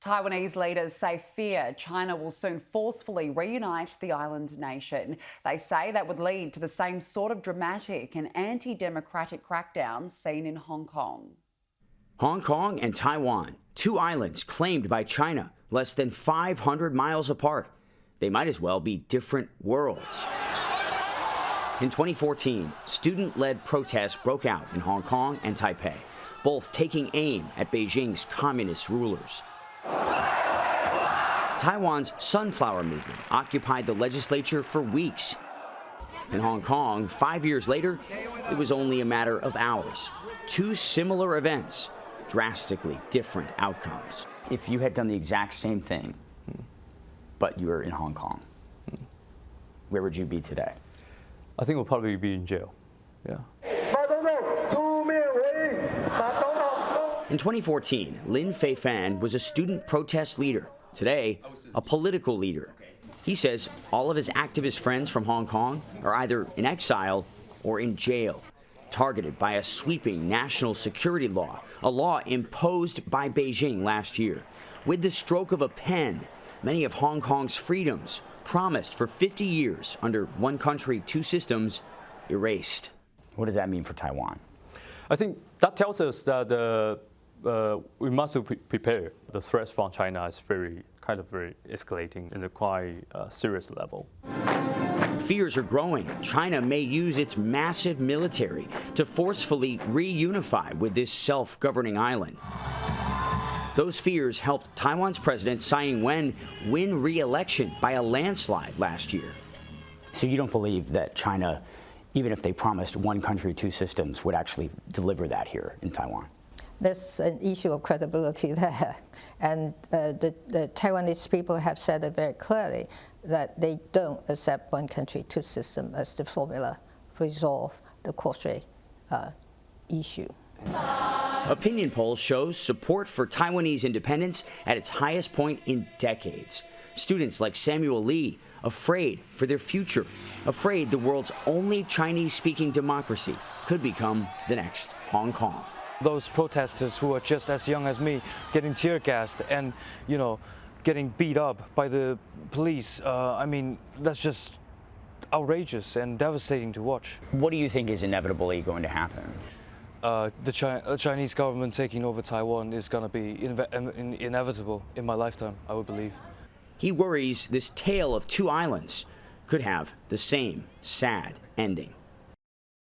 Taiwanese leaders say fear China will soon forcefully reunite the island nation. They say that would lead to the same sort of dramatic and anti-democratic crackdowns seen in Hong Kong. Hong Kong and Taiwan, two islands claimed by China, less than 500 miles apart. They might as well be different worlds. In 2014, student-led protests broke out in Hong Kong and Taipei, both taking aim at Beijing's communist rulers. Taiwan's Sunflower Movement occupied the legislature for weeks. In Hong Kong, 5 years later, it was only a matter of hours. Two similar events, drastically different outcomes. If you had done the exact same thing, but you were in Hong Kong, where would you be today? I think we'll probably be in jail. Yeah. In 2014, Fei-Fan was a student protest leader. Today, a political leader. He says all of his activist friends from Hong Kong are either in exile or in jail, targeted by a sweeping national security law, a law imposed by Beijing last year. With the stroke of a pen, many of Hong Kong's freedoms, promised for 50 years under one country, two systems, erased. What does that mean for Taiwan? I think that tells us that we must prepare. The threats from China is very escalating in a quite serious level. Fears are growing. China may use its massive military to forcefully reunify with this self-governing island. Those fears helped Taiwan's President Tsai Ing-wen win re-election by a landslide last year. So you don't believe that China, even if they promised one country, two systems, would actually deliver that here in Taiwan? There's an issue of credibility there. And the Taiwanese people have said it very clearly that they don't accept one country, two systems as the formula to resolve the causeway issue. Opinion polls show support for Taiwanese independence at its highest point in decades. Students like Samuel Lee, afraid for their future, afraid the world's only Chinese-speaking democracy could become the next Hong Kong. Those protesters who are just as young as me getting tear gassed and, getting beat up by the police, I mean, that's just outrageous and devastating to watch. What do you think is inevitably going to happen? The Chinese government taking over Taiwan is going to be inevitable in my lifetime, I would believe. He worries this tale of two islands could have the same sad ending.